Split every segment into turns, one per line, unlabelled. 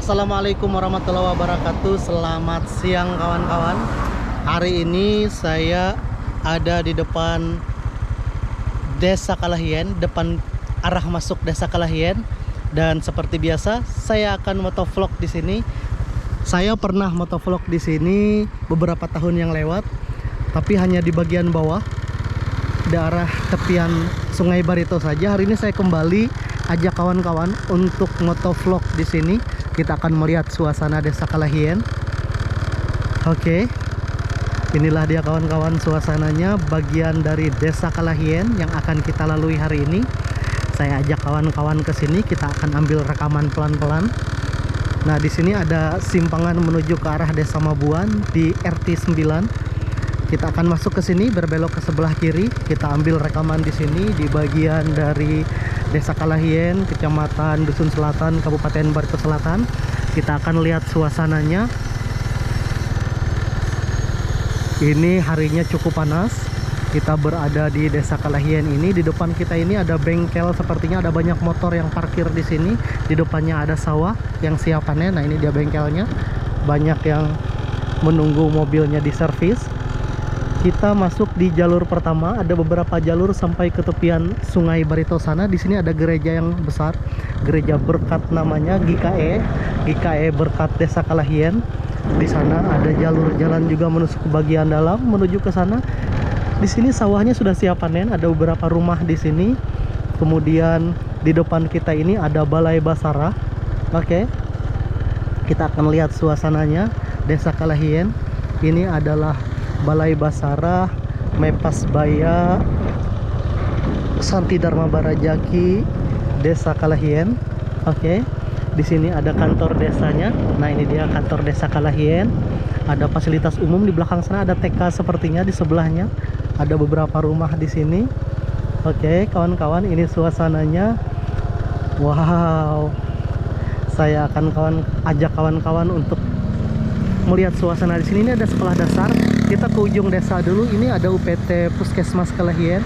Assalamualaikum warahmatullahi wabarakatuh. Selamat siang kawan-kawan. Hari ini saya ada di depan Desa Kalahien, depan arah masuk Desa Kalahien. Dan seperti biasa, saya akan motovlog di sini. Saya pernah motovlog di sini beberapa tahun yang lewat, tapi hanya di bagian bawah, di arah tepian Sungai Barito saja. Hari ini saya kembali ajak kawan-kawan untuk motovlog di sini. Kita akan melihat suasana Desa Kalahien. Oke, inilah dia kawan-kawan suasananya, bagian dari Desa Kalahien yang akan kita lalui hari ini. Saya ajak kawan-kawan ke sini, kita akan ambil rekaman pelan-pelan. Nah, di sini ada simpangan menuju ke arah Desa Mabuan di RT 9. Kita akan masuk ke sini, berbelok ke sebelah kiri. Kita ambil rekaman di sini di bagian dari Desa Kalahien, Kecamatan Dusun Selatan, Kabupaten Barito Selatan. Kita akan lihat suasananya. Ini harinya cukup panas. Kita berada di Desa Kalahien ini. Di depan kita ini ada bengkel, sepertinya ada banyak motor yang parkir di sini. Di depannya ada sawah yang siap panen. Nah, ini dia bengkelnya. Banyak yang menunggu mobilnya diservis. Kita masuk di jalur pertama, ada beberapa jalur sampai ke tepian Sungai Barito sana. Di sini ada gereja yang besar, gereja berkat namanya, GKE Berkat Desa Kalahien. Di sana ada jalur jalan juga menuju ke bagian dalam, menuju ke sana. Di sini sawahnya sudah siap panen, ada beberapa rumah di sini. Kemudian di depan kita ini ada Balai Basara. Oke, kita akan lihat suasananya Desa Kalahien. Ini adalah Balai Basara, Mepas Baya, Santi Dharma Barajaki, Desa Kalahien. Oke, di sini ada kantor desanya. Nah, ini dia kantor Desa Kalahien. Ada fasilitas umum di belakang sana, ada TK sepertinya di sebelahnya. Ada beberapa rumah di sini. Oke, kawan-kawan, ini suasananya. Wow. Saya akan ajak kawan-kawan untuk melihat suasana di sini. Ini ada sekolah dasar. Kita ke ujung desa dulu. Ini ada UPT Puskesmas Kalahien,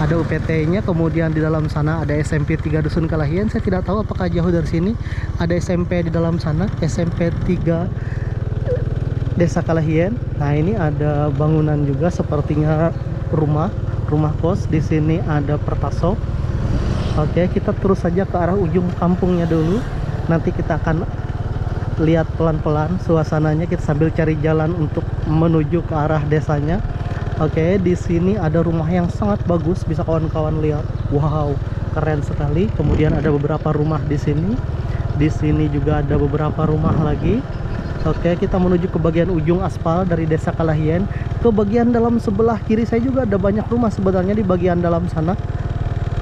ada UPT-nya. Kemudian di dalam sana ada SMP 3 Dusun Kalahien. Saya tidak tahu apakah jauh dari sini. Ada SMP di dalam sana, SMP 3 Desa Kalahien. Nah, ini ada bangunan juga, sepertinya rumah kos. Di sini ada Pertasop. Oke, kita terus saja ke arah ujung kampungnya dulu. Nanti kita akan lihat pelan-pelan suasananya, kita sambil cari jalan untuk menuju ke arah desanya. Oke, di sini ada rumah yang sangat bagus, bisa kawan-kawan lihat. Wow, keren sekali. Kemudian ada beberapa rumah di sini. Di sini juga ada beberapa rumah lagi. Oke, kita menuju ke bagian ujung aspal dari Desa Kalahien. Ke bagian dalam sebelah kiri saya juga ada banyak rumah sebenarnya di bagian dalam sana.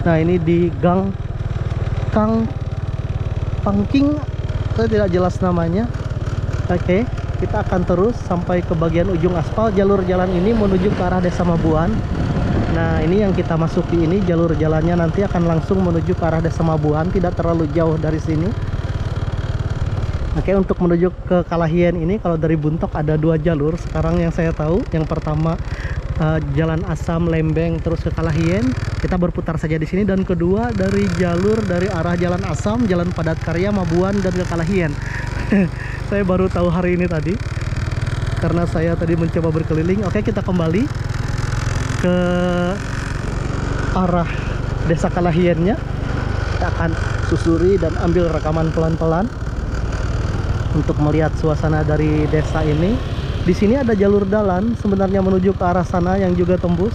Nah, ini di Gang Kang Pangking, saya tidak jelas namanya. Oke, kita akan terus sampai ke bagian ujung aspal. Jalur jalan ini menuju ke arah Desa Mabuan. Nah, ini yang kita masuki ini, jalur jalannya nanti akan langsung menuju ke arah Desa Mabuan, tidak terlalu jauh dari sini. Oke, untuk menuju ke Kalahien ini, kalau dari Buntok ada 2 jalur sekarang yang saya tahu. Yang pertama Jalan Asam Lembeng terus ke Kalahien, kita berputar saja di sini. Dan kedua dari jalur dari arah Jalan Asam, Jalan Padat Karya, Mabuan dan ke Kalahien. Saya baru tahu hari ini tadi, karena saya tadi mencoba berkeliling. Oke, kita kembali ke arah Desa Kalahiennya. Kita akan susuri dan ambil rekaman pelan-pelan untuk melihat suasana dari desa ini. Di sini ada jalur dalan sebenarnya menuju ke arah sana yang juga tembus,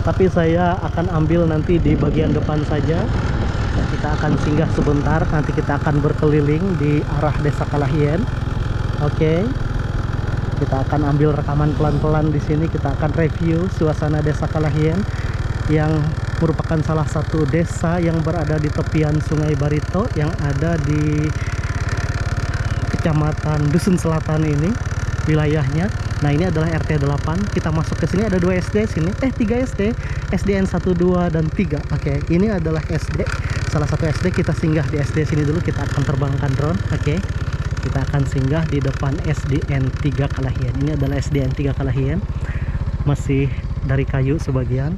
tapi saya akan ambil nanti di bagian depan saja. Kita akan singgah sebentar, nanti kita akan berkeliling di arah Desa Kalahien. Oke, kita akan ambil rekaman pelan-pelan di sini. Kita akan review suasana Desa Kalahien yang merupakan salah satu desa yang berada di tepian Sungai Barito yang ada di Kecamatan Dusun Selatan ini wilayahnya. Nah, ini adalah RT 8. Kita masuk ke sini, ada 2 SD sini. 3 SD. SDN 1, 2 dan 3. Oke, ini adalah SD. Salah satu SD. Kita singgah di SD sini dulu. Kita akan terbangkan drone. Oke. Kita akan singgah di depan SDN 3 Kalahien. Ini adalah SDN 3 Kalahien. Masih dari kayu sebagian.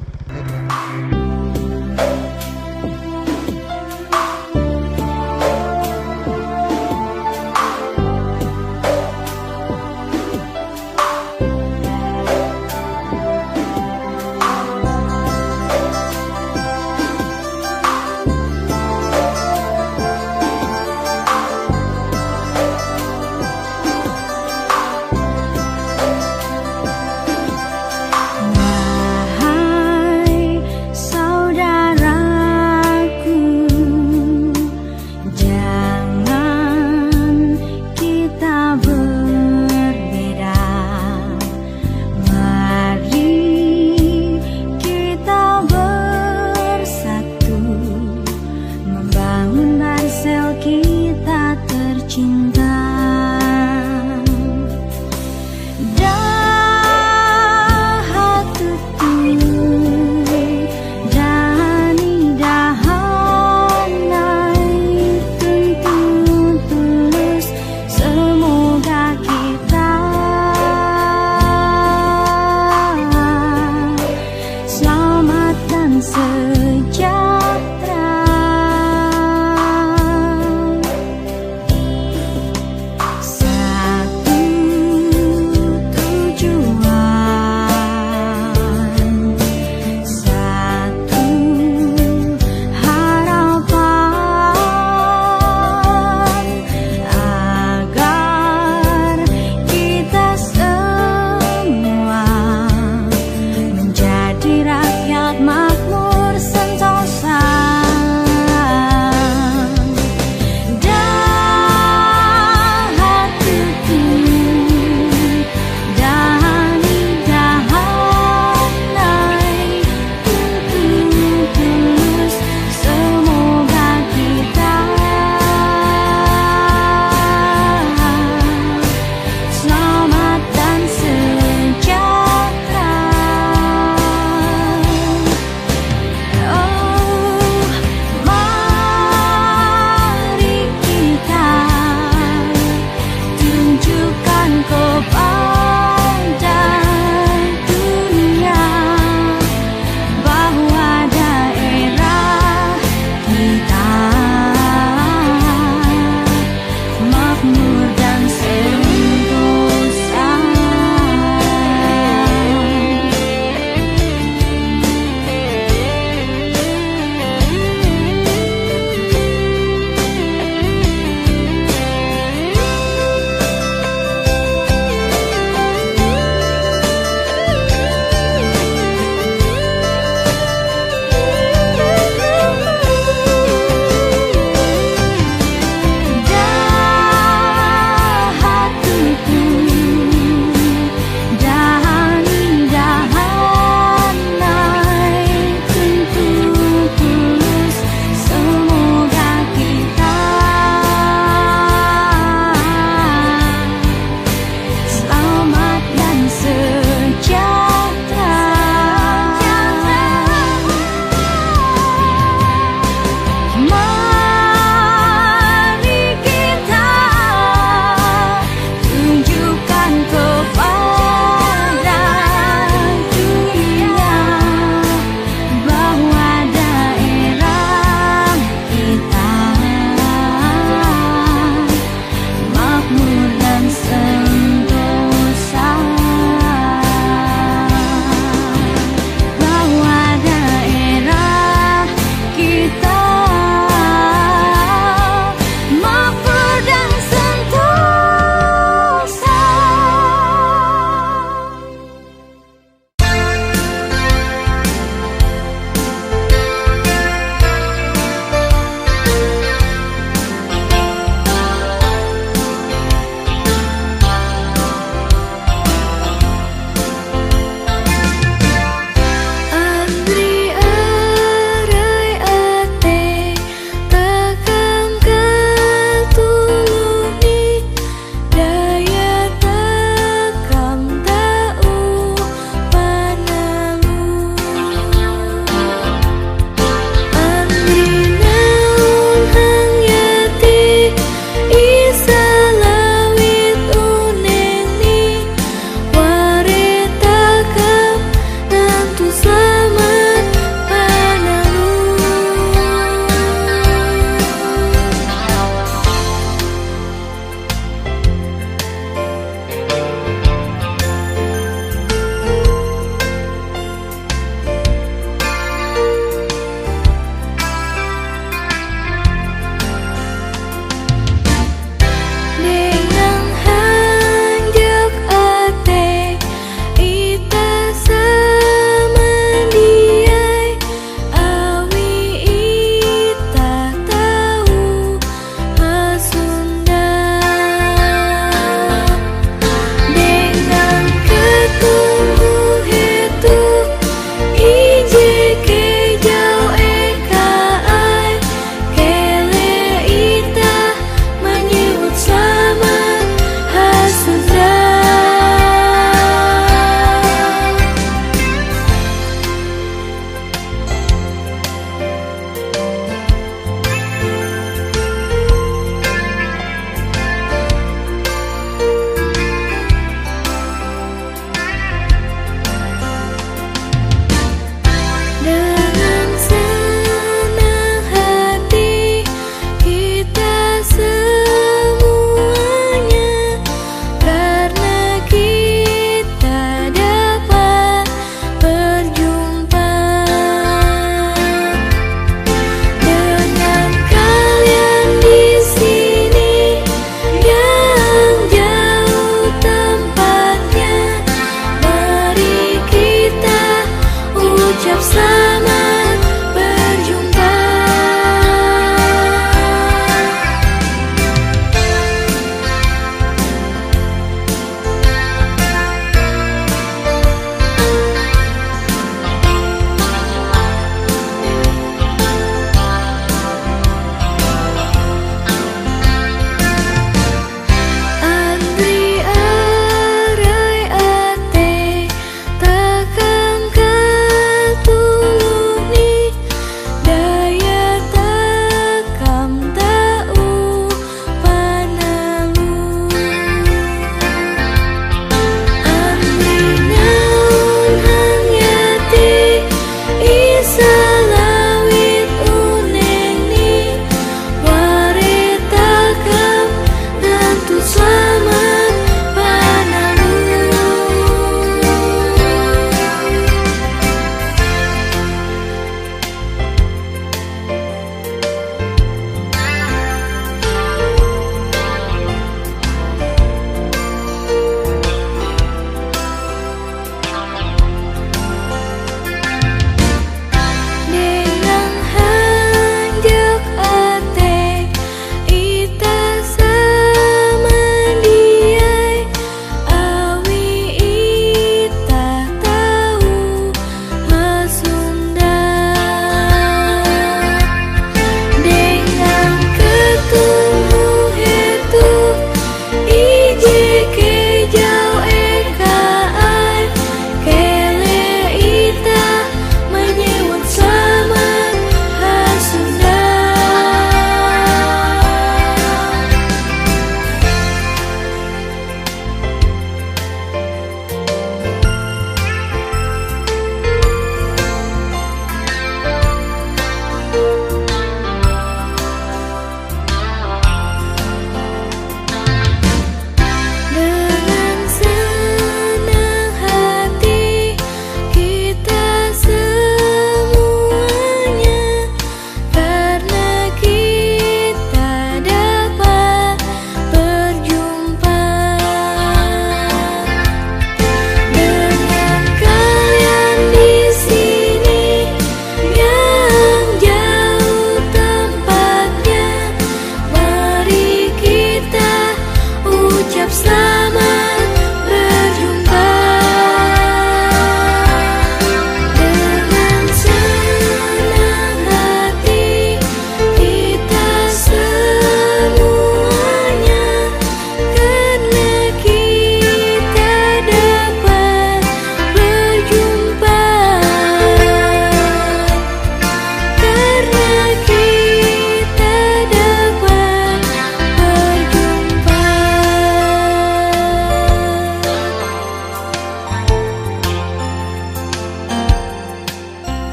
cinta.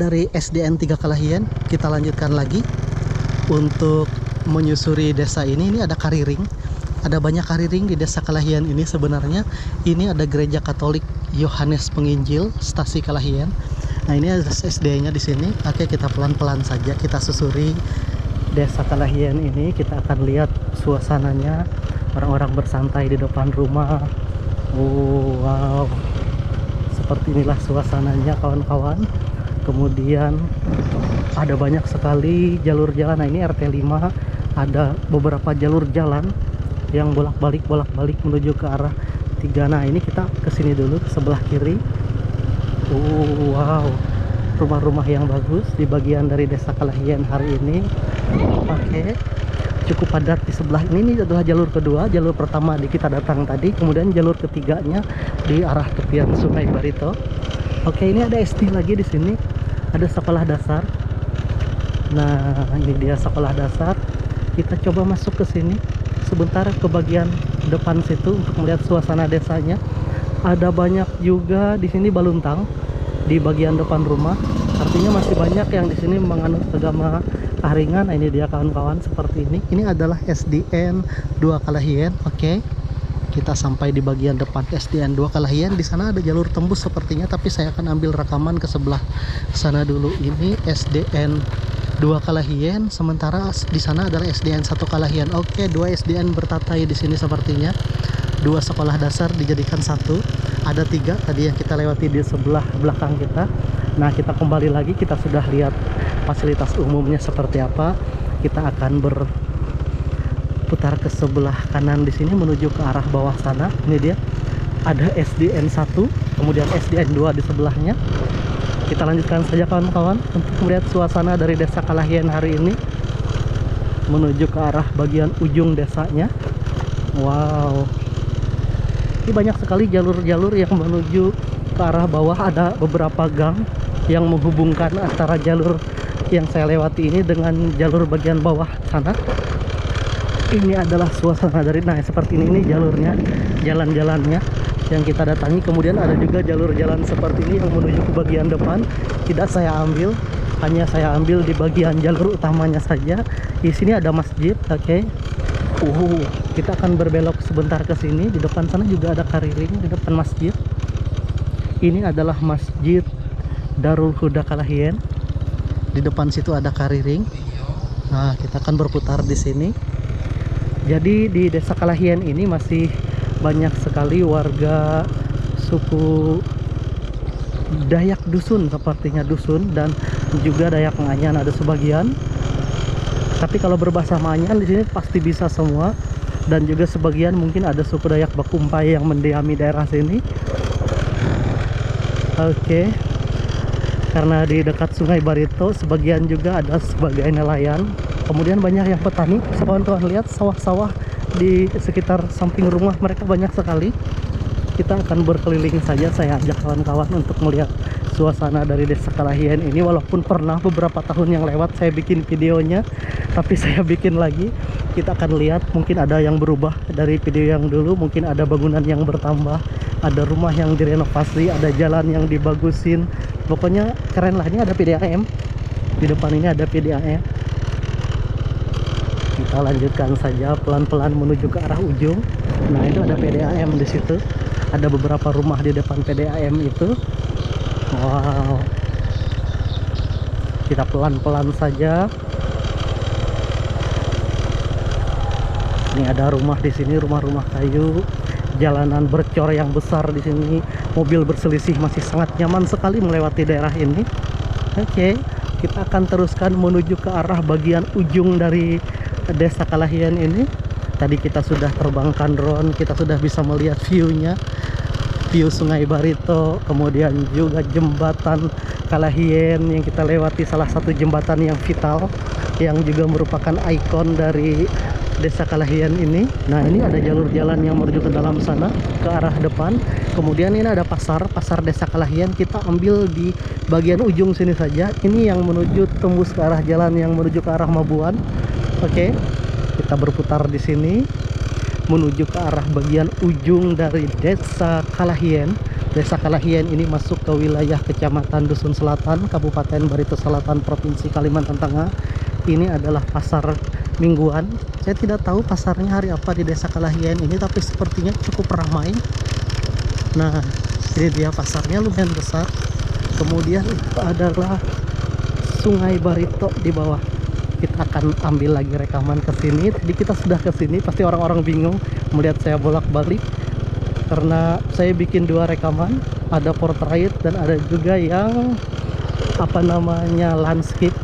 dari SDN 3 Kalahien, kita lanjutkan lagi untuk menyusuri desa ini. Ini ada kariring, ada banyak kariring di desa Kalahien ini sebenarnya. Ini ada gereja Katolik Yohanes Penginjil Stasi Kalahien. Nah, ini ada SD-nya di sini. Oke, kita pelan-pelan saja kita susuri desa Kalahien ini. Kita akan lihat suasananya, orang-orang bersantai di depan rumah. Oh, wow, seperti inilah suasananya kawan-kawan. Kemudian ada banyak sekali jalur jalan. Nah, ini RT 5, ada beberapa jalur jalan yang bolak-balik menuju ke arah 3. Nah, ini kita kesini dulu ke sebelah kiri. Wow, rumah-rumah yang bagus di bagian dari desa Kalahien hari ini. Oke, cukup padat di sebelah ini. Ini adalah jalur kedua. Jalur pertama di kita datang tadi, kemudian jalur ketiganya di arah tepian Sungai Barito. Oke, ini ada SD lagi di sini, ada sekolah dasar. Nah, ini dia sekolah dasar. Kita coba masuk ke sini sebentar ke bagian depan situ untuk melihat suasana desanya. Ada banyak juga di sini baluntang di bagian depan rumah. Artinya masih banyak yang di sini menganut agama Kaharingan. Nah, ini dia kawan-kawan seperti ini. Ini adalah SDN 2 Kalahien. Oke. Kita sampai di bagian depan SDN 2 Kalahien. Di sana ada jalur tembus sepertinya, tapi saya akan ambil rekaman ke sebelah sana dulu. Ini SDN 2 Kalahien, sementara di sana adalah SDN 1 Kalahien. Oke, 2 SDN bertatai di sini sepertinya. 2 sekolah dasar dijadikan satu. Ada 3 tadi yang kita lewati di sebelah belakang kita. Nah, kita kembali lagi, kita sudah lihat fasilitas umumnya seperti apa. Kita akan berputar ke sebelah kanan di sini menuju ke arah bawah sana. Ini dia, ada SDN 1, kemudian SDN 2 di sebelahnya. Kita lanjutkan saja kawan-kawan untuk melihat suasana dari desa Kalahien hari ini menuju ke arah bagian ujung desanya. Wow, ini banyak sekali jalur-jalur yang menuju ke arah bawah. Ada beberapa gang yang menghubungkan antara jalur yang saya lewati ini dengan jalur bagian bawah sana. Ini adalah suasana dari, nah seperti ini jalurnya, jalan-jalannya yang kita datangi. Kemudian ada juga jalur jalan seperti ini yang menuju ke bagian depan. Tidak saya ambil, hanya saya ambil di bagian jalur utamanya saja. Di sini ada masjid. Oke. Kita akan berbelok sebentar ke sini. Di depan sana juga ada kariring di depan masjid. Ini adalah Masjid Darul Huda Kalahien. Di depan situ ada kariring. Nah, kita akan berputar di sini. Jadi di desa Kalahien ini masih banyak sekali warga suku Dayak Dusun, sepertinya Dusun, dan juga Dayak Manyan ada sebagian. Tapi kalau berbahasa Manyan di sini pasti bisa semua, dan juga sebagian mungkin ada suku Dayak Bakumpai yang mendiami daerah sini. Oke. Karena di dekat Sungai Barito, sebagian juga ada sebagai nelayan. Kemudian banyak yang petani. Kawan-kawan lihat sawah-sawah di sekitar samping rumah mereka banyak sekali. Kita akan berkeliling saja, saya ajak kawan-kawan untuk melihat suasana dari desa Kalahien ini. Walaupun pernah beberapa tahun yang lewat saya bikin videonya, tapi saya bikin lagi. Kita akan lihat, mungkin ada yang berubah dari video yang dulu. Mungkin ada bangunan yang bertambah, ada rumah yang direnovasi, ada jalan yang dibagusin. Pokoknya keren lah. Ini ada PDAM di depan, ini ada PDAM. Kita lanjutkan saja pelan-pelan menuju ke arah ujung. Nah, itu ada PDAM di situ. Ada beberapa rumah di depan PDAM itu. Wow. Kita pelan-pelan saja. Ini ada rumah di sini, rumah-rumah kayu. Jalanan bercor yang besar di sini. Mobil berselisih, masih sangat nyaman sekali melewati daerah ini. Oke, kita akan teruskan menuju ke arah bagian ujung dari desa Kalahien ini. Tadi kita sudah terbangkan drone, kita sudah bisa melihat view-nya, view Sungai Barito, kemudian juga jembatan Kalahien yang kita lewati, salah satu jembatan yang vital yang juga merupakan ikon dari desa Kalahien ini. Nah, ini ada jalur jalan yang menuju ke dalam sana ke arah depan. Kemudian ini ada pasar desa Kalahien. Kita ambil di bagian ujung sini saja. Ini yang menuju tembus ke arah jalan yang menuju ke arah Mabuan. Oke, kita berputar di sini menuju ke arah bagian ujung dari desa Kalahien. Desa Kalahian ini masuk ke wilayah Kecamatan Dusun Selatan, Kabupaten Barito Selatan, Provinsi Kalimantan Tengah. Ini adalah pasar mingguan. Saya tidak tahu pasarnya hari apa di Desa Kalahian ini, tapi sepertinya cukup ramai. Nah, ini dia pasarnya lumayan besar. Kemudian itu adalah Sungai Barito di bawah. Kita akan ambil lagi rekaman ke sini. Tadi kita sudah ke sini, pasti orang-orang bingung melihat saya bolak-balik karena saya bikin dua rekaman, ada portrait dan ada juga yang apa namanya landscape,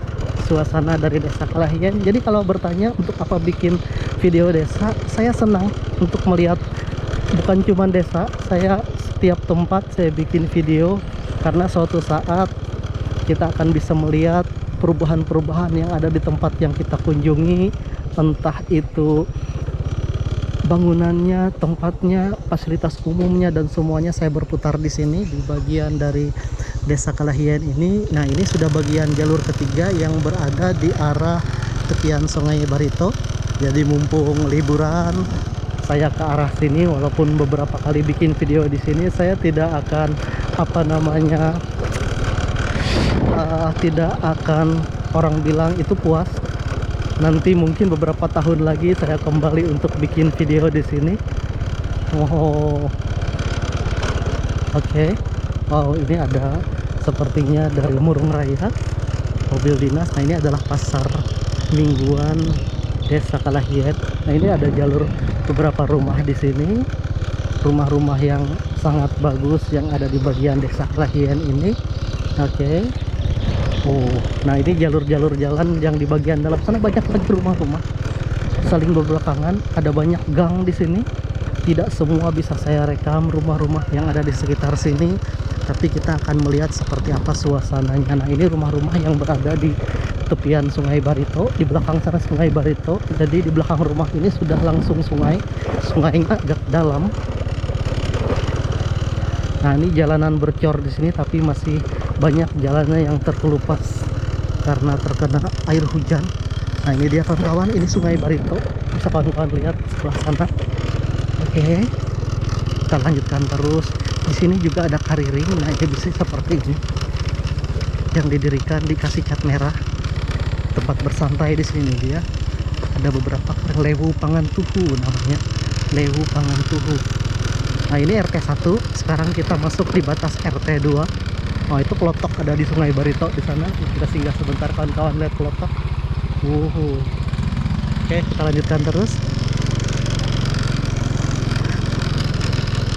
suasana dari Desa Kalahian. Jadi kalau bertanya untuk apa bikin video desa, saya senang untuk melihat bukan cuma desa, saya setiap tempat saya bikin video karena suatu saat kita akan bisa melihat perubahan-perubahan yang ada di tempat yang kita kunjungi, entah itu bangunannya, tempatnya, fasilitas umumnya, dan semuanya saya berputar di sini di bagian dari Desa Kalahian ini. Nah, ini sudah bagian jalur ketiga yang berada di arah tepian Sungai Barito. Jadi mumpung liburan, saya ke arah sini. Walaupun beberapa kali bikin video di sini, saya tidak akan apa namanya tidak akan orang bilang itu puas. Nanti mungkin beberapa tahun lagi saya kembali untuk bikin video di sini. Oh, oke. Oh, ini ada sepertinya dari Murung Raya, mobil dinas. Nah, ini adalah pasar mingguan Desa Kalahian. Nah, ini ada jalur beberapa rumah di sini, rumah-rumah yang sangat bagus yang ada di bagian Desa Kalahian ini. Oke. Oh, nah ini jalur-jalur jalan yang di bagian dalam sana banyak lagi rumah-rumah saling berbelakangan. Ada banyak gang di sini. Tidak semua bisa saya rekam rumah-rumah yang ada di sekitar sini, tapi kita akan melihat seperti apa suasananya. Nah, ini rumah-rumah yang berada di tepian Sungai Barito, di belakang sana Sungai Barito. Jadi di belakang rumah ini sudah langsung sungai. Sungainya agak dalam. Nah, ini jalanan bercor di sini, tapi masih banyak jalannya yang terkelupas karena terkena air hujan. Nah, ini dia kawan-kawan, ini Sungai Barito. Bisa kawan-kawan lihat sebelah sana. Oke, kita lanjutkan terus. Di sini juga ada kariring. Nah, ini bisa seperti ini yang didirikan, dikasih cat merah. Tempat bersantai di sini dia. Ada beberapa Lewu Pangan Tuhu namanya. Lewu Pangan Tuhu. Nah, ini RT 1. Sekarang kita masuk di batas RT 2. Oh, itu kelotok ada di Sungai Barito di sana. Kita singgah sebentar kawan-kawan, lihat kelotok. Oke, kita lanjutkan terus.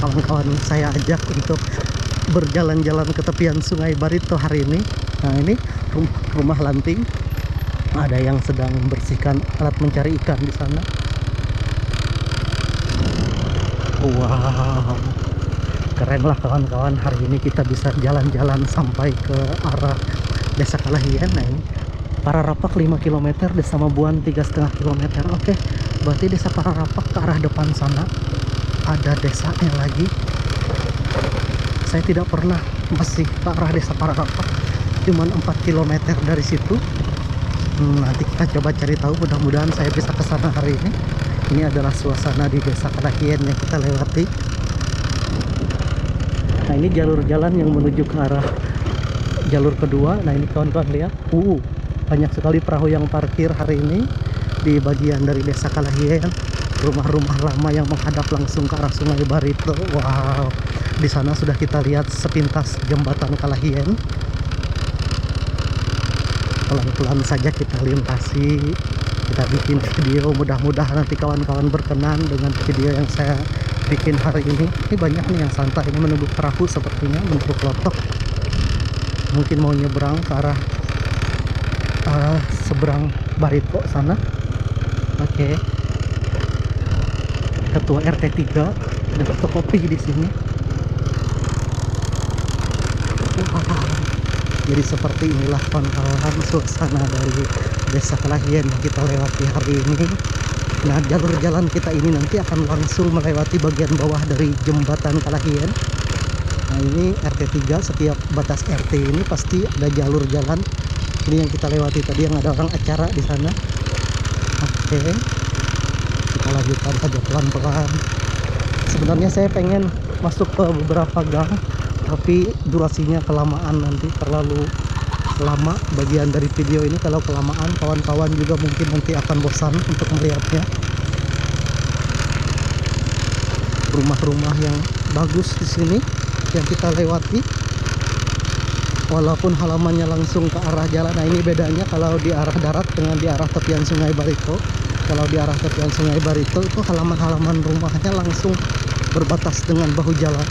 Kawan-kawan saya ajak untuk berjalan-jalan ke tepian Sungai Barito hari ini. Nah, ini rumah lanting. Ada yang sedang membersihkan alat mencari ikan di sana. Wow, keren lah kawan-kawan. Hari ini kita bisa jalan-jalan sampai ke arah Desa Kalahian. Nah, ini Pararapak 5 km, Desa Mabuan 3,5 km. Oke, berarti Desa Pararapak ke arah depan sana ada desanya lagi. Saya tidak pernah masih ke arah Desa Pararapak, cuman 4 km dari situ. Nanti kita coba cari tahu, mudah-mudahan saya bisa ke sana hari ini. Ini adalah suasana di Desa Kalahian yang kita lewati. Nah, ini jalur jalan yang menuju ke arah jalur kedua. Nah, ini kawan-kawan lihat, banyak sekali perahu yang parkir hari ini di bagian dari Desa Kalahian. Rumah-rumah lama yang menghadap langsung ke arah Sungai Barito. Wow, di sana sudah kita lihat sepintas jembatan Kalahian. Pelan-pelan saja kita lintasi, kita bikin video. Mudah-mudahan nanti kawan-kawan berkenan dengan video yang saya bikin hari ini. Ini banyak nih yang santai, ini menunggu perahu sepertinya, menunggu kelotok. Mungkin mau nyebrang ke arah seberang Barito sana. Oke. Ketua RT 3 ada foto kopi di sini. Jadi seperti inilah kawan-kawan suasana dari Desa Kalahian yang kita lewati hari ini. Nah, jalur jalan kita ini nanti akan langsung melewati bagian bawah dari jembatan Kalahian. Nah, ini RT 3, setiap batas RT ini pasti ada jalur jalan. Ini yang kita lewati tadi, yang ada orang acara di sana. Oke, kita lanjutkan saja pelan-pelan. Sebenarnya saya pengen masuk ke beberapa gang tapi durasinya kelamaan, nanti terlalu lama bagian dari video ini. Kalau kelamaan kawan-kawan juga mungkin nanti akan bosan untuk melihatnya. Rumah-rumah yang bagus di sini yang kita lewati, walaupun halamannya langsung ke arah jalan. Nah, ini bedanya kalau di arah darat dengan di arah tepian Sungai Barito. Kalau di arah tepian Sungai Barito itu halaman-halaman rumahnya langsung berbatas dengan bahu jalan.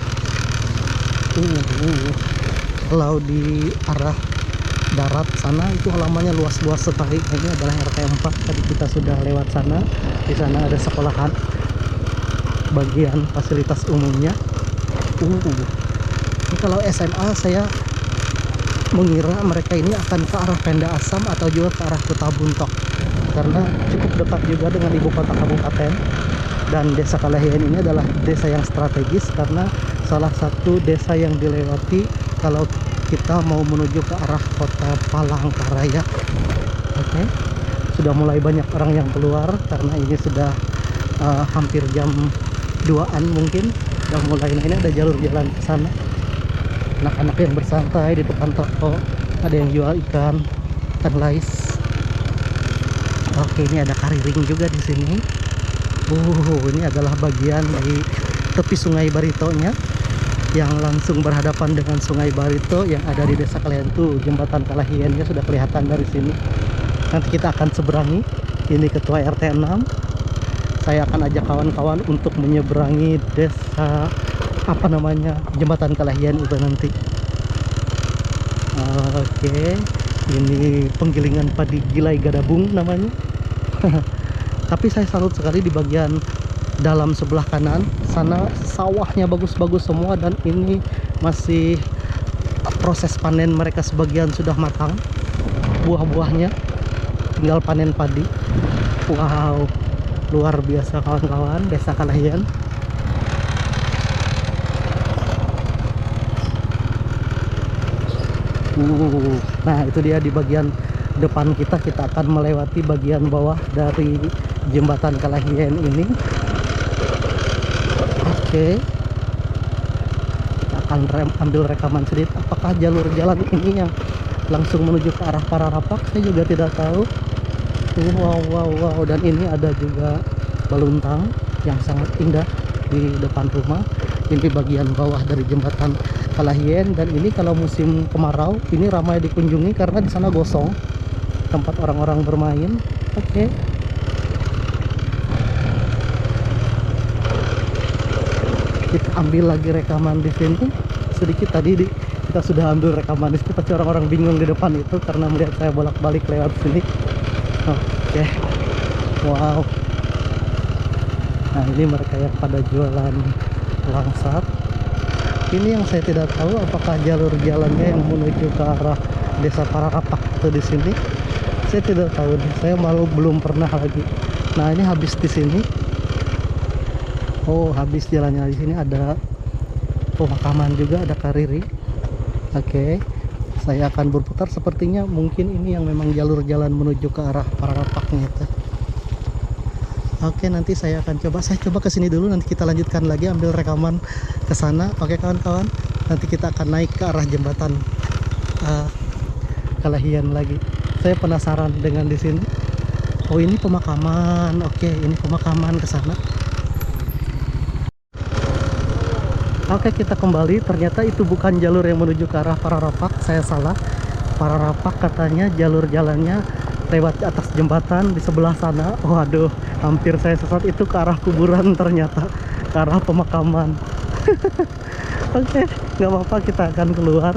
Kalau di arah darat sana itu halamannya luas-luas sekali. Ini adalah RT 4. Tadi kita sudah lewat sana. Di sana ada sekolahan, bagian fasilitas umumnya. Ini kalau SMA saya mengira mereka ini akan ke arah Penda Asam atau juga ke arah Kuta Buntok, karena cukup dekat juga dengan ibu kota kabupaten. Dan desa Kalahian ini adalah desa yang strategis karena salah satu desa yang dilewati kalau kita mau menuju ke arah kota Palangkaraya. Oke, sudah mulai banyak orang yang keluar karena ini sudah hampir jam 2-an mungkin. Sudah mulai, nah ini ada jalur jalan ke sana. Anak-anak yang bersantai di depan toko, ada yang jual ikan lais. Oke, ini ada kariring juga di sini. Ini adalah bagian dari tepi Sungai Baritonya yang langsung berhadapan dengan Sungai Barito yang ada di Desa Kalahian. Tuh, jembatan Kalahiannya sudah kelihatan dari sini. Nanti kita akan seberangi. Ini ketua RT 6. Saya akan ajak kawan-kawan untuk menyeberangi desa jembatan Kalahian itu nanti. Oke, ini penggilingan padi Gilai Gadabung namanya. Tapi saya salut sekali di bagian dalam sebelah kanan sana, sawahnya bagus-bagus semua, dan ini masih proses panen. Mereka sebagian sudah matang buah-buahnya, tinggal panen padi. Wow, luar biasa kawan-kawan, Desa Kalahian. Nah, itu dia di bagian depan kita. Kita akan melewati bagian bawah dari jembatan Kalahian ini. Oke, kita akan ambil rekaman sedikit. Apakah jalur jalan ini yang langsung menuju ke arah Pararapak? Saya juga tidak tahu. Wow. Dan ini ada juga baluntang yang sangat indah di depan rumah. Ini bagian bawah dari jembatan Kalahian, dan ini kalau musim kemarau ini ramai dikunjungi karena di sana gosong tempat orang-orang bermain. Oke. Kita ambil lagi rekaman di sini sedikit. Tadi kita sudah ambil rekaman di sini, pasti orang-orang bingung di depan itu karena melihat saya bolak-balik lewat sini. Oke. Wow. Nah, ini mereka yang pada jualan langsat. Ini yang saya tidak tahu apakah jalur jalannya yang menuju ke arah Desa Pararapak itu di sini. Saya tidak tahu, saya malu belum pernah lagi. Nah, ini habis di sini. Oh, habis jalannya di sini ada pemakaman juga, ada kariri. Oke. Saya akan berputar, sepertinya mungkin ini yang memang jalur jalan menuju ke arah Pararapaknya itu. Oke, nanti saya akan coba ke sini dulu, nanti kita lanjutkan lagi ambil rekaman ke sana. Oke kawan-kawan, nanti kita akan naik ke arah jembatan Kalahian lagi. Saya penasaran dengan di sini. Oh, ini pemakaman. Oke, ini pemakaman ke sana. Oke, kita kembali. Ternyata itu bukan jalur yang menuju ke arah Pararapak. Saya salah. Pararapak katanya jalur jalannya lewat atas jembatan di sebelah sana. Waduh, hampir saya sesat. Itu ke arah kuburan, ternyata ke arah pemakaman. Oke, nggak apa-apa, kita akan keluar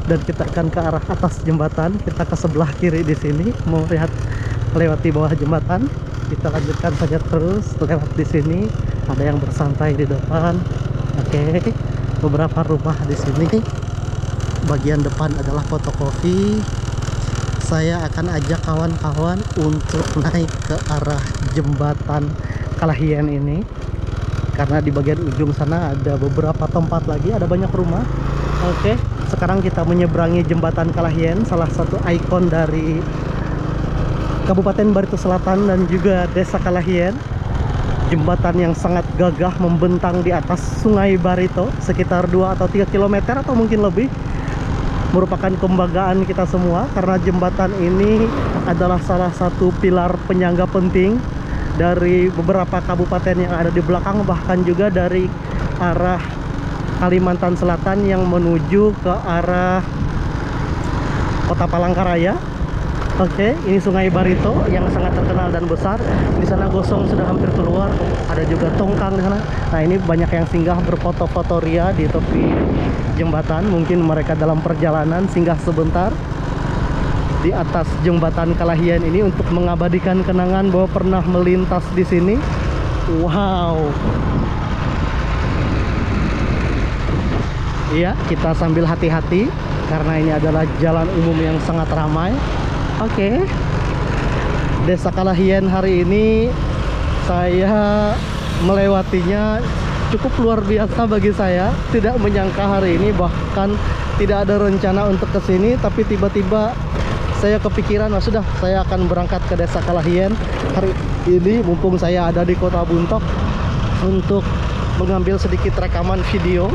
dan kita akan ke arah atas jembatan. Kita ke sebelah kiri di sini, mau lihat melewati bawah jembatan. Kita lanjutkan saja terus lewat di sini. Ada yang bersantai di depan. Oke, beberapa rumah di sini. Bagian depan adalah fotokopi. Saya akan ajak kawan-kawan untuk naik ke arah jembatan Kalahian ini, karena di bagian ujung sana ada beberapa tempat lagi, ada banyak rumah. Oke, sekarang kita menyeberangi jembatan Kalahian, salah satu ikon dari Kabupaten Barito Selatan dan juga Desa Kalahian. jembatan yang sangat gagah membentang di atas Sungai Barito sekitar 2 atau 3 km atau mungkin lebih. Merupakan kebanggaan kita semua karena jembatan ini adalah salah satu pilar penyangga penting dari beberapa kabupaten yang ada di belakang, bahkan juga dari arah Kalimantan Selatan yang menuju ke arah Kota Palangkaraya. Oke, ini Sungai Barito yang sangat terkenal dan besar. Di sana Gosong sudah hampir keluar. Ada juga Tongkang di sana. Nah, ini banyak yang singgah berfoto-foto ria di tepi jembatan. Mungkin mereka dalam perjalanan singgah sebentar di atas jembatan Kalahian ini untuk mengabadikan kenangan bahwa pernah melintas di sini. Wow. Iya, kita sambil hati-hati karena ini adalah jalan umum yang sangat ramai. Oke, Desa Kalahian hari ini saya melewatinya cukup luar biasa bagi saya. Tidak menyangka hari ini, bahkan tidak ada rencana untuk kesini, tapi tiba-tiba saya kepikiran, oh sudah, saya akan berangkat ke Desa Kalahian hari ini mumpung saya ada di Kota Buntok untuk mengambil sedikit rekaman video.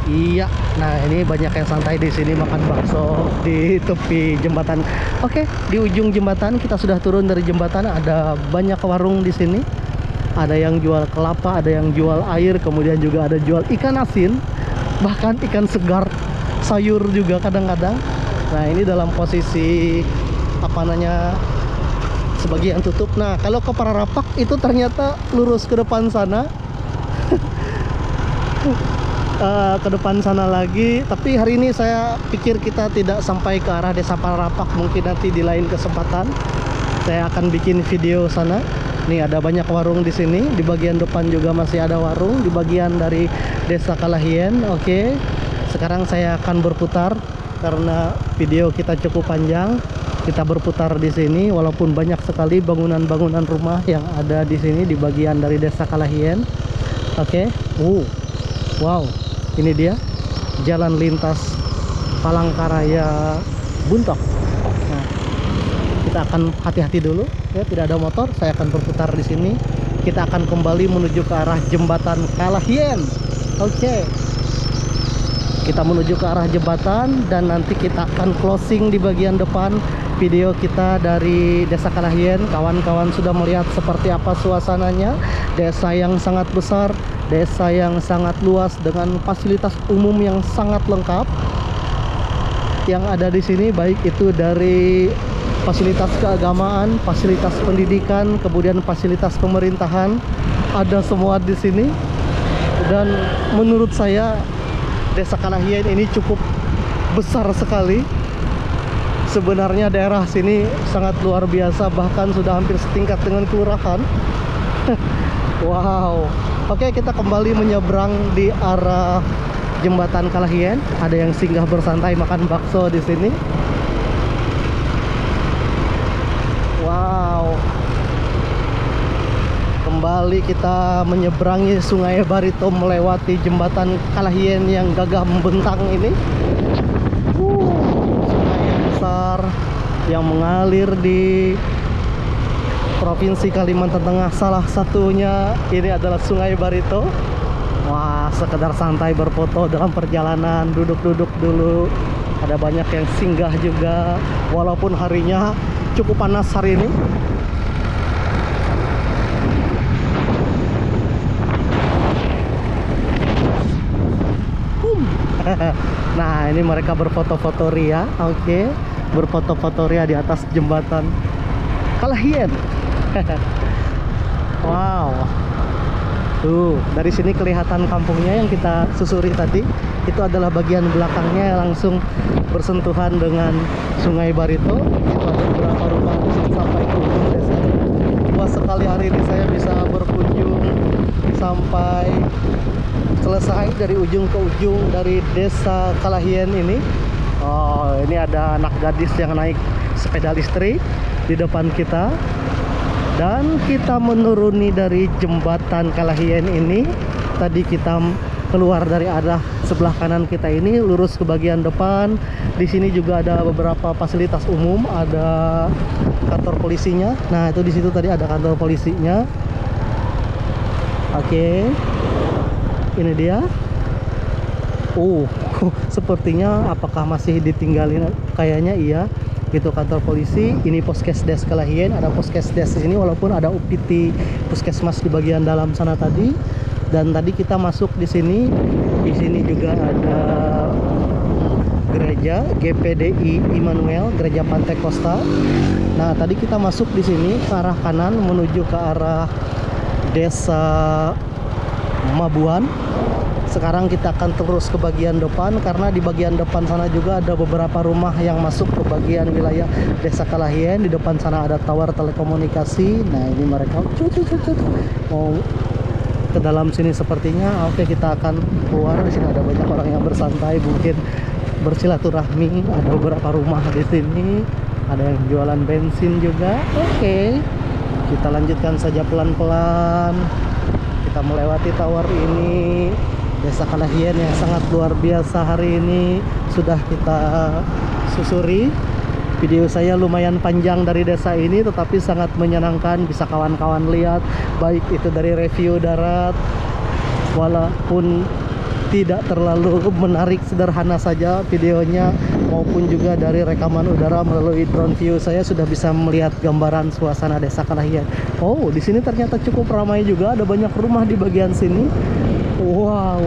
Iya, nah ini banyak yang santai di sini makan bakso di tepi jembatan. Oke, di ujung jembatan kita sudah turun dari jembatan. Ada banyak warung di sini. Ada yang jual kelapa, ada yang jual air, kemudian juga ada jual ikan asin, bahkan ikan segar, sayur juga kadang-kadang. Nah ini dalam posisi apa namanya, sebagian tutup. Nah kalau ke Pararapak itu ternyata lurus ke depan sana. Ke depan sana lagi, tapi hari ini saya pikir kita tidak sampai ke arah Desa Pararapak. Mungkin nanti di lain kesempatan saya akan bikin video sana. Nih ada banyak warung di sini. Di bagian depan juga masih ada warung di bagian dari Desa Kalahian. Oke, sekarang saya akan berputar karena video kita cukup panjang. Kita berputar di sini walaupun banyak sekali bangunan-bangunan rumah yang ada di sini di bagian dari Desa Kalahian. Oke. Wow. Ini dia jalan lintas Palangkaraya Buntok. Nah, kita akan hati-hati dulu ya, tidak ada motor. Saya akan berputar di sini. Kita akan kembali menuju ke arah jembatan Kalahian. Oke. Kita menuju ke arah jembatan dan nanti kita akan closing di bagian depan video kita dari Desa Kalahian. Kawan-kawan sudah melihat seperti apa suasananya. Desa yang sangat besar, desa yang sangat luas dengan fasilitas umum yang sangat lengkap yang ada di sini, baik itu dari fasilitas keagamaan, fasilitas pendidikan, kemudian fasilitas pemerintahan, ada semua di sini. Dan menurut saya Desa Kalahian ini cukup besar sekali. Sebenarnya daerah sini sangat luar biasa, bahkan sudah hampir setingkat dengan kelurahan. Wow. Oke, kita kembali menyeberang di arah jembatan Kalahian. Ada yang singgah bersantai makan bakso di sini. Wow. Kembali kita menyeberangi Sungai Barito melewati jembatan Kalahian yang gagah membentang ini. Sungai yang besar yang mengalir di Provinsi Kalimantan Tengah, salah satunya ini adalah Sungai Barito. Wah, sekedar santai berfoto dalam perjalanan, duduk-duduk dulu. Ada banyak yang singgah juga, walaupun harinya cukup panas hari ini. Nah, ini mereka berfoto-foto ria. Oke, berfoto-foto ria di atas jembatan Kalahian. Wow. Tuh, dari sini kelihatan kampungnya yang kita susuri tadi. Itu adalah bagian belakangnya langsung bersentuhan dengan Sungai Barito. Itu ada beberapa rumah di sini sampai ke ujung desa. Puas sekali hari ini saya bisa berkunjung sampai selesai dari ujung ke ujung dari Desa Kalahian ini. Oh, ini ada anak gadis yang naik sepeda listrik di depan kita. Dan kita menuruni dari jembatan Kalahian ini. Tadi kita keluar dari arah sebelah kanan kita ini, lurus ke bagian depan. Di sini juga ada beberapa fasilitas umum, ada kantor polisinya. Nah, itu di situ tadi ada kantor polisinya. Oke. Ini dia. Sepertinya apakah masih ditinggalin? Kayaknya iya. Itu kantor polisi. Ini Puskesdes Kalahien. Ada Puskesdes di sini walaupun ada UPT Puskesmas di bagian dalam sana tadi. Dan tadi kita masuk di sini. Di sini juga ada gereja GPDI Immanuel, Gereja Pantai Costa. Nah, tadi kita masuk di sini ke arah kanan menuju ke arah Desa Mabuan. Sekarang kita akan terus ke bagian depan karena di bagian depan sana juga ada beberapa rumah yang masuk ke bagian wilayah Desa Kalahien. Di depan sana ada tower telekomunikasi. Nah, ini mereka mau ke dalam sini sepertinya. Oke, kita akan keluar. Di sini ada banyak orang yang bersantai, mungkin bersilaturahmi. Ada beberapa rumah di sini. Ada yang jualan bensin juga. Oke, kita lanjutkan saja pelan-pelan. Kita melewati tower ini. Desa Kalahien yang sangat luar biasa hari ini sudah kita susuri. Video saya lumayan panjang dari desa ini, tetapi sangat menyenangkan. Bisa kawan-kawan lihat, baik itu dari review darat, walaupun tidak terlalu menarik, sederhana saja videonya, maupun juga dari rekaman udara melalui drone view, saya sudah bisa melihat gambaran suasana Desa Kalahien. Oh, di sini ternyata cukup ramai juga, ada banyak rumah di bagian sini. Wow.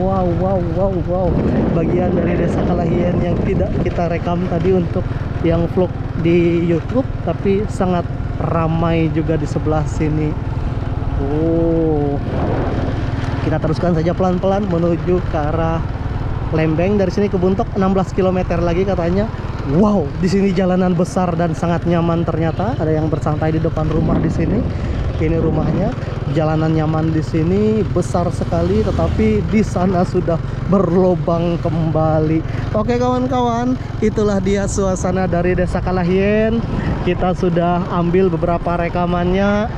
Bagian dari Desa Kalahien yang tidak kita rekam tadi untuk yang vlog di YouTube, tapi sangat ramai juga di sebelah sini. Kita teruskan saja pelan-pelan menuju ke arah Lembeng. Dari sini ke Buntok 16 km lagi katanya. Wow, di sini jalanan besar dan sangat nyaman ternyata. Ada yang bersantai di depan rumah di sini. Ini rumahnya. Jalanan nyaman di sini besar sekali, tetapi di sana sudah berlobang kembali. Oke kawan-kawan, itulah dia suasana dari Desa Kalahien. Kita sudah ambil beberapa rekamannya.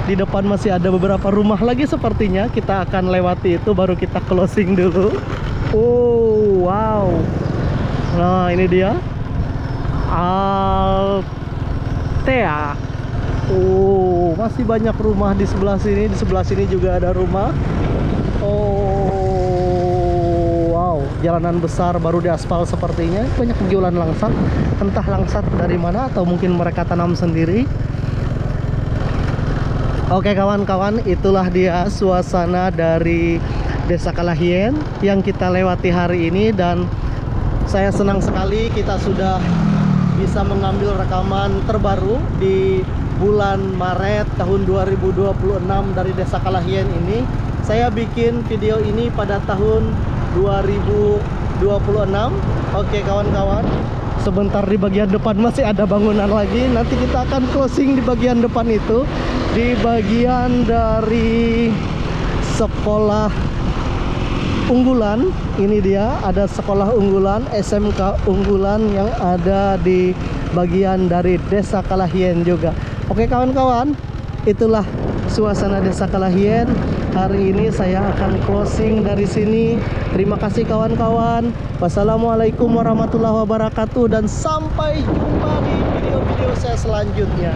Di depan masih ada beberapa rumah lagi sepertinya. Kita akan lewati itu, baru kita closing dulu. Wow. Nah, ini dia Altea. Masih banyak rumah di sebelah sini. Di sebelah sini juga ada rumah. Wow, jalanan besar baru diaspal sepertinya. Banyak penjualan langsat. Entah langsat dari mana atau mungkin mereka tanam sendiri. Oke kawan-kawan, itulah dia suasana dari Desa Kalahien yang kita lewati hari ini. Dan saya senang sekali kita sudah bisa mengambil rekaman terbaru di bulan Maret tahun 2026 dari Desa Kalahien ini. Saya bikin video ini pada tahun 2026. Oke kawan-kawan, sebentar di bagian depan masih ada bangunan lagi. Nanti kita akan closing di bagian depan itu, di bagian dari sekolah unggulan. Ini dia, ada sekolah unggulan, SMK unggulan yang ada di bagian dari Desa Kalahien juga. Oke kawan-kawan, itulah suasana Desa Kalahien. Hari ini saya akan closing dari sini. Terima kasih kawan-kawan. Wassalamualaikum warahmatullahi wabarakatuh. Dan sampai jumpa di video-video saya selanjutnya.